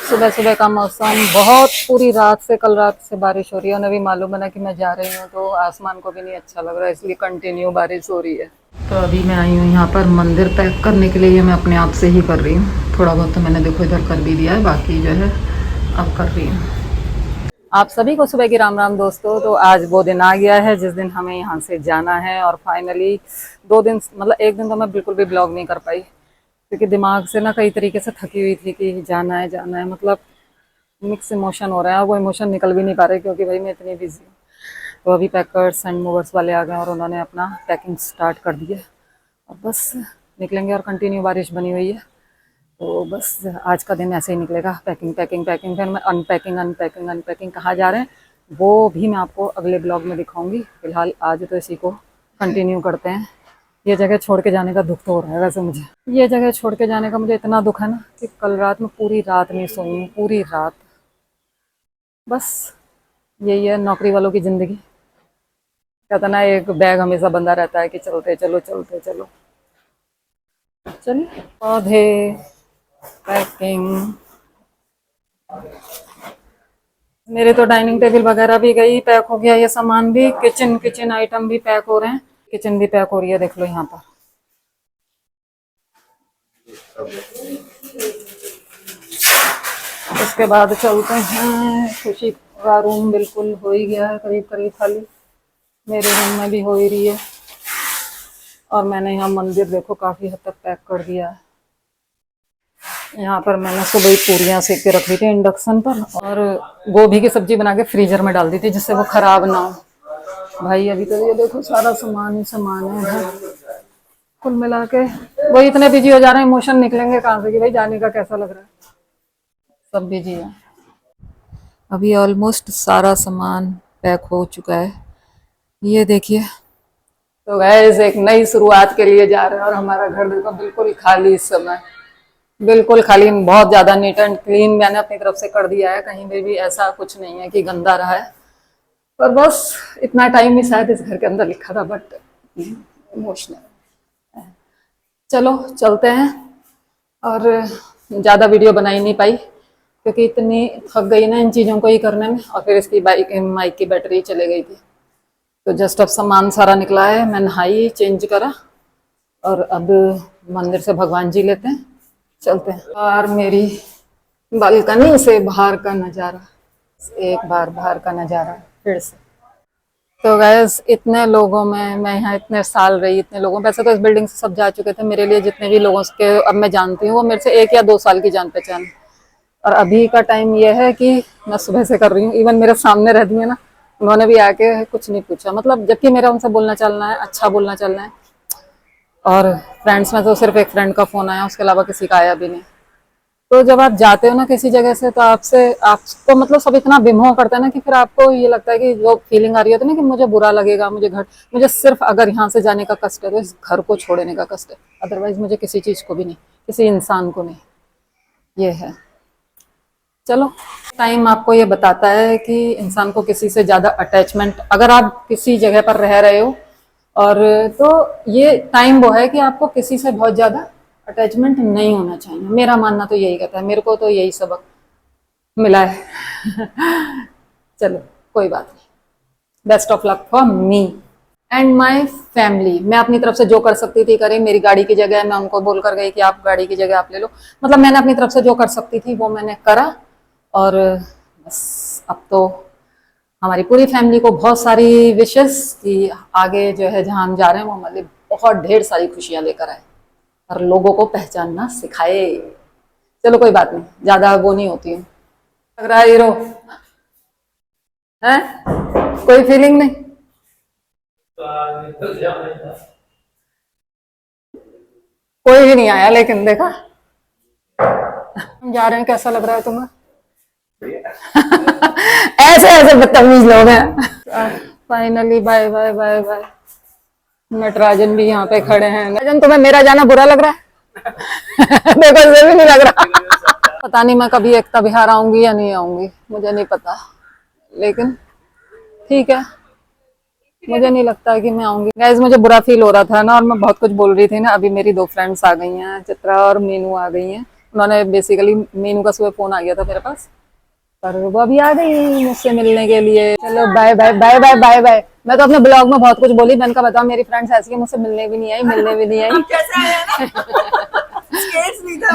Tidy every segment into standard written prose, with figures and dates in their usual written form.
सुबह सुबह का मौसम बहुत, पूरी रात से, कल रात से बारिश हो रही है और अभी मालूम है ना कि मैं जा रही हूँ तो आसमान को भी नहीं अच्छा लग रहा है, इसलिए कंटिन्यू बारिश हो रही है। तो अभी मैं आई हूँ यहाँ पर मंदिर पैक करने के लिए। ये मैं अपने आप से ही कर रही हूँ, थोड़ा बहुत तो मैंने देखो इधर कर भी दिया है, बाकी जो है अब कर रही हूँ। आप सभी को सुबह की राम राम दोस्तों। तो आज वो दिन आ गया है जिस दिन हमें यहाँ से जाना है, और फाइनली 2 दिन, मतलब एक दिन तो मैं बिल्कुल भी ब्लॉग नहीं कर पाई क्योंकि दिमाग से ना कई तरीके से थकी हुई थी कि जाना है जाना है, मतलब मिक्स इमोशन हो रहा है और वो इमोशन निकल भी नहीं पा रहे क्योंकि भाई मैं इतनी बिजी हूँ। तो अभी पैकर्स एंड मूवर्स वाले आ गए और उन्होंने अपना पैकिंग स्टार्ट कर दी है और बस निकलेंगे। और कंटिन्यू बारिश बनी हुई है तो बस आज का दिन ऐसे ही निकलेगा, पैकिंग पैकिंग पैकिंग। फिर मैं अनपैकिंग अनपैकिंग अनपैकिंग, कहाँ जा रहे हैं वो भी मैं आपको अगले ब्लॉग में दिखाऊंगी। फिलहाल आज तो इसी को कंटिन्यू करते हैं। ये जगह छोड़ के जाने का दुख तो हो रहा है वैसे मुझे, ये जगह छोड़ के जाने का मुझे इतना दुख है ना कि कल रात में पूरी रात नहीं सोई हूँ, पूरी रात। बस यही है नौकरी वालों की ज़िंदगी। कहता ना एक बैग हमेशा बंधा रहता है कि चलते चलो चलते चलो। चलिए, पौधे, पैकिंग। मेरे तो डाइनिंग टेबल वगैरह भी गई, पैक हो गया ये सामान भी। किचन किचन आइटम भी पैक हो रहे हैं, किचन भी पैक हो रही है, देख लो यहाँ पर। उसके बाद चलते हैं, खुशी का रूम बिल्कुल हो ही गया है करीब करीब खाली, मेरे रूम में भी हो ही रही है। और मैंने यहाँ मंदिर देखो काफ़ी हद तक पैक कर दिया है। यहाँ पर मैंने सुबह ही पूरियाँ सेक के रख दी थी इंडक्शन पर, और गोभी की सब्जी बना के फ्रीजर में डाल दी थी जिससे वो खराब ना हो। भाई अभी तो ये देखो सारा सामान ही सामान है इधर। कुल मिला के वो इतने बिजी हो जा रहे हैं, इमोशन निकलेंगे कहाँ से कि भाई जाने का कैसा लग रहा है। सब बिजी है। अभी ऑलमोस्ट सारा सामान पैक हो चुका है, ये देखिए। तो गैस एक नई शुरुआत के लिए जा रहे हैं और हमारा घर देखो बिल्कुल खाली इस समय, बिल्कुल खाली। बहुत ज़्यादा नीट एंड क्लीन मैंने अपनी तरफ से कर दिया है, कहीं पे भी ऐसा कुछ नहीं है कि गंदा रहा है। पर बस इतना टाइम ही शायद इस घर के अंदर लिखा था, बट इमोशनल। चलो चलते हैं। और ज़्यादा वीडियो बना ही नहीं पाई क्योंकि इतनी थक गई ना इन चीज़ों को ही करने में, और फिर इसकी माइक की बैटरी चले गई थी। तो जस्ट अब सामान सारा निकला है, मैं नहाई, चेंज करा और अब मंदिर से भगवान जी लेते हैं, चलते हैं। और मेरी बालकनी से बाहर का नज़ारा, एक बार बाहर का नज़ारा फिर से। तो गैस इतने लोगों में, मैं यहाँ इतने साल रही, इतने लोगों, वैसे तो इस बिल्डिंग से सब जा चुके थे, मेरे लिए जितने भी लोगों के अब मैं जानती हूँ वो मेरे से 1 या 2 साल की जान पहचान। और अभी का टाइम ये है कि मैं सुबह से कर रही हूँ। इवन मेरे सामने रहती है ना, उन्होंने भी आके कुछ नहीं पूछा, मतलब जबकि मेरा उनसे बोलना चलना है, अच्छा बोलना चलना है। और फ्रेंड्स में तो सिर्फ एक फ्रेंड का फ़ोन आया, उसके अलावा किसी का आया भी नहीं। तो जब आप जाते हो ना किसी जगह से तो आपसे, आपको मतलब सब इतना बिमोह करता है ना कि फिर आपको ये लगता है कि जो फीलिंग आ रही होती है ना कि मुझे बुरा लगेगा, मुझे सिर्फ अगर यहाँ से जाने का कष्ट है तो इस घर को छोड़ने का कष्ट है, अदरवाइज मुझे किसी चीज़ को भी नहीं, किसी इंसान को नहीं। ये है। चलो, टाइम आपको ये बताता है कि इंसान को किसी से ज़्यादा अटैचमेंट, अगर आप किसी जगह पर रह रहे हो और, तो ये टाइम वो है कि आपको किसी से बहुत ज़्यादा अटैचमेंट नहीं होना चाहिए। मेरा मानना तो यही कहता है, मेरे को तो यही सबक मिला है। चलो कोई बात नहीं, best of luck for me and my family. मैं अपनी तरफ से जो कर सकती थी करी, मेरी गाड़ी की जगह मैं उनको बोल कर गई कि आप गाड़ी की जगह आप ले लो, मतलब मैंने अपनी तरफ से जो कर सकती थी वो मैंने करा। और बस अब तो हमारी पूरी फैमिली को बहुत सारी विशेस कि आगे जो है जहाँ हम जा रहे हैं वो हमारे लिए बहुत ढेर सारी खुशियाँ लेकर आए और लोगों को पहचानना सिखाए। चलो कोई बात नहीं, ज़्यादा वो नहीं होती हूँ। लग रहा है हीरो है, कोई फीलिंग नहीं। कोई भी नहीं आया लेकिन देखा, हम जा रहे हैं, कैसा लग रहा है तुम्हें? ऐसे ऐसे बदतमीज लोग हैं। Finally bye bye bye bye. Natarajan भी यहाँ पे खड़े हैं। नटराजन तुम्हें मेरा जाना बुरा लग रहा है? देखो इसे भी नहीं लग रहा। पता नहीं मैं कभी एकता बिहार आऊंगी या नहीं आऊंगी, मुझे नहीं पता, लेकिन ठीक है, मुझे नहीं लगता है कि मैं आऊंगी। गाइस मुझे बुरा फील हो रहा था ना, और मैं बहुत कुछ बोल रही थी ना। अभी मेरी 2 फ्रेंड्स आ गई हैं, चित्रा और मीनू आ गई हैं, उन्होंने बेसिकली, मीनू का सुबह फोन आ गया था मेरे पास, पर वो अभी आ गई मुझसे मिलने के लिए। चलो bye bye bye bye bye bye. मैं तो अपने ब्लॉग में बहुत कुछ बोली, मैंने कहा बताओ मेरी फ्रेंड्स ऐसी है, मुझसे मिलने भी नहीं आई, मिलने भी नहीं आई। कैसे आया ना? स्केट्स नहीं था।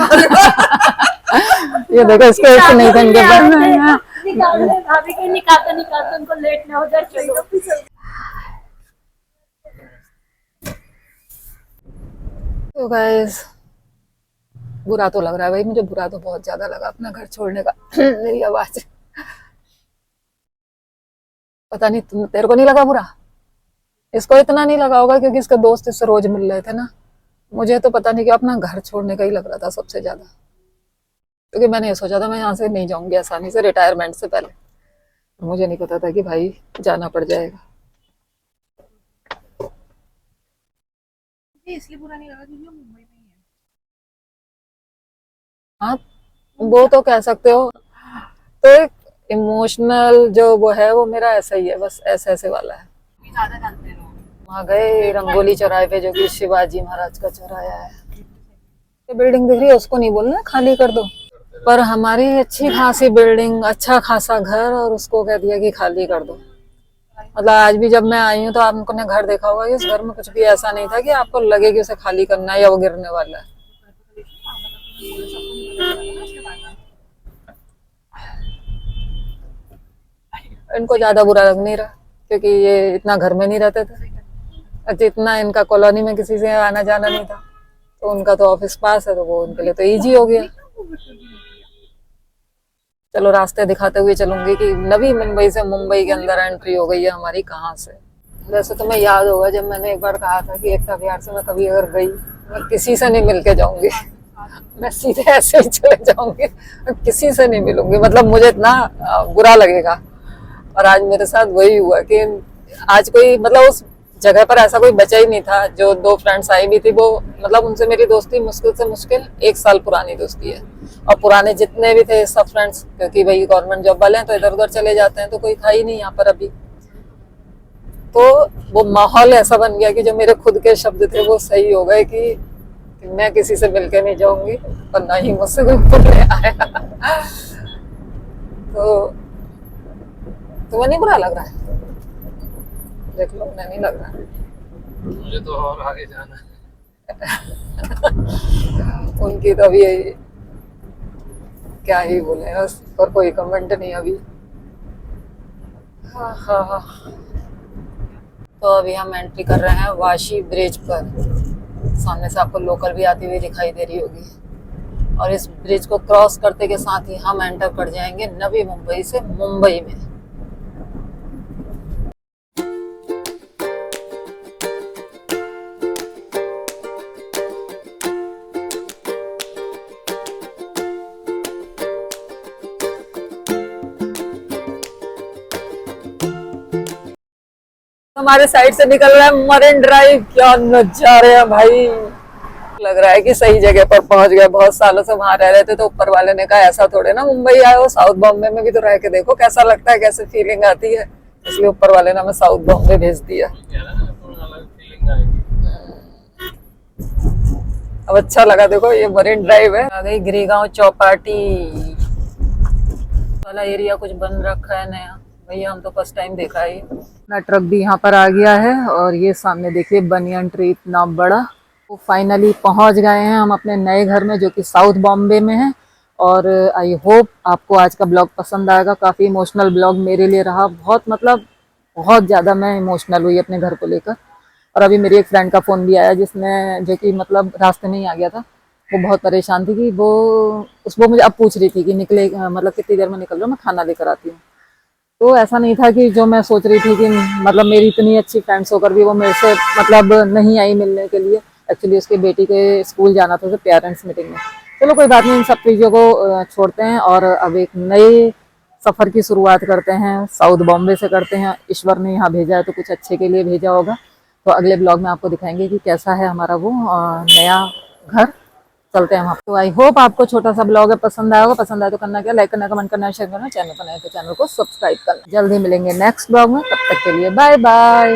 ये देखो स्केट्स नहीं थे इनके पास। भाभी को निकालते उनको लेट ना हो जाए। चलो तो गाइस बुरा तो लग रहा है भाई, मुझे बुरा तो बहुत ज्यादा लगा अपना घर छोड़ने का। मेरी आवाज, पता नहीं तेरे को नहीं लगा बुरा? इसको इतना नहीं लगा होगा क्योंकि इसके दोस्त इससे रोज मिल रहे थे ना। मुझे तो पता नहीं कि अपना घर छोड़ने का ही लग रहा था सबसे ज्यादा, क्योंकि मैंने ये सोचा था मैं यहाँ से नहीं जाऊंगी आसानी से रिटायरमेंट से पहले। मुझे नहीं पता था कि भाई जाना पड़ जाएगा। इसलिए बुरा नहीं लगा क्योंकि मुंबई में ही है। हाँ वो तो कह सकते हो। तो एक इमोशनल जो वो है वो मेरा ऐसा ही है, बस ऐसे ऐसे वाला है। ज्यादा जानते हैं लोग। वहाँ गए रंगोली चौराहे पे, जो कि शिवाजी महाराज का चौराया है। ये बिल्डिंग दिख रही है, उसको नहीं बोलना खाली कर दो, पर हमारी अच्छी खासी बिल्डिंग, अच्छा खासा घर, और उसको कह दिया कि खाली कर दो। मतलब आज भी जब मैं आई हूँ तो आपने घर देखा होगा कि इस घर में कुछ भी ऐसा नहीं था कि आपको लगे कि उसे खाली करना है या वो गिरने वाला है। इनको ज्यादा बुरा लग नहीं रहा क्योंकि ये इतना घर में नहीं रहते थे, जितना इनका कॉलोनी में किसी से आना जाना नहीं था, तो उनका तो ऑफिस पास है तो वो उनके लिए तो इजी हो गया। चलो रास्ते दिखाते हुए चलूंगी कि नवी मुंबई से मुंबई के अंदर एंट्री हो गई है हमारी कहाँ से। वैसे तुम्हें याद होगा जब मैंने एक बार कहा था कि एकता विहार से मैं कभी अगर गई, मैं किसी से नहीं मिलके जाऊंगी, मैं सीधे ऐसे ही चले जाऊंगी, मैं किसी से नहीं मिलूंगी, मतलब मुझे इतना बुरा लगेगा। और आज मेरे साथ वही हुआ कि आज कोई, मतलब उस जगह पर ऐसा कोई बचा ही नहीं था। जो दो फ्रेंड्स आई भी थी वो, मतलब उनसे मेरी दोस्ती मुश्किल से मुश्किल 1 साल पुरानी दोस्ती है, और पुराने जितने भी थे सब फ्रेंड्स, क्योंकि भाई गवर्नमेंट जॉब वाले हैं तो इधर उधर चले जाते हैं, तो कोई था ही नहीं यहाँ पर अभी। तो वो माहौल ऐसा बन गया कि जो मेरे खुद के शब्द थे वो सही हो गए कि मैं किसी से मिलके नहीं जाऊंगी और ना ही मुझसे कोई मिलने आया। तो तुम्हें नहीं बुरा लग रहा है? देख लो, उन्हें नहीं लग रहा है, मुझे तो और आगे जाना है। उनकी तो अभी क्या ही बोले, बस और कोई कमेंट नहीं अभी। हाँ हाँ हाँ। तो अभी हम एंट्री कर रहे हैं वाशी ब्रिज पर। सामने से आपको लोकल भी आती हुई दिखाई दे रही होगी, और इस ब्रिज को क्रॉस करते के साथ ही हम एंटर कर जाएंगे नवी मुंबई से मुंबई में। हमारे साइड से निकल रहा है मरीन ड्राइव। क्या नजारे हैं भाई, लग रहा है कि सही जगह पर पहुंच गए। बहुत सालों से वहां रह रहे थे तो ऊपर वाले ने कहा ऐसा थोड़े ना मुंबई आए हो, साउथ बॉम्बे में भी तो रह के देखो कैसा लगता है, कैसे फीलिंग आती है। इसलिए ऊपर वाले ने हमें साउथ बॉम्बे भेज दिया। अब अच्छा लगा, देखो ये मरीन ड्राइव है। आ गई गिरिगांव चौपाटी वाला एरिया, कुछ बन रखा है नया भैया, हम तो फर्स्ट टाइम देखा है। ना ट्रक भी यहाँ पर आ गया है, और ये सामने देखिए बनियन ट्री इतना बड़ा। तो फाइनली पहुँच गए हैं हम अपने नए घर में, जो कि साउथ बॉम्बे में है। और आई होप आपको आज का ब्लॉग पसंद आएगा। काफ़ी इमोशनल ब्लॉग मेरे लिए रहा, बहुत मतलब बहुत ज़्यादा मैं इमोशनल हुई अपने घर को लेकर। और अभी मेरी एक फ्रेंड का फ़ोन भी आया, जिसने जो कि मतलब रास्ते में ही आ गया था। वो बहुत परेशान थी कि वो मुझे अब पूछ रही थी कि निकले, मतलब कितनी देर में निकल रहा हूँ, मैं खाना लेकर आती हूँ। तो ऐसा नहीं था कि जो मैं सोच रही थी कि मतलब मेरी इतनी अच्छी फ्रेंड्स होकर भी वो मेरे से मतलब नहीं आई मिलने के लिए। एक्चुअली उसकी बेटी के स्कूल जाना था, तो पेरेंट्स मीटिंग में। चलो कोई बात नहीं, इन सब चीज़ों को छोड़ते हैं और अब एक नए सफ़र की शुरुआत करते हैं। साउथ बॉम्बे से करते हैं। ईश्वर ने यहाँ भेजा है तो कुछ अच्छे के लिए भेजा होगा। तो अगले ब्लॉग में आपको दिखाएंगे कि कैसा है हमारा वो नया घर। चलते हैं हम। तो आई होप आपको छोटा सा ब्लॉग है पसंद आया होगा। पसंद आया तो करना क्या, लाइक करना, कमेंट करना, शेयर करना। चैनल पर नए तो चैनल को सब्सक्राइब करना। जल्दी मिलेंगे नेक्स्ट ब्लॉग में, तब तक के लिए बाय बाय।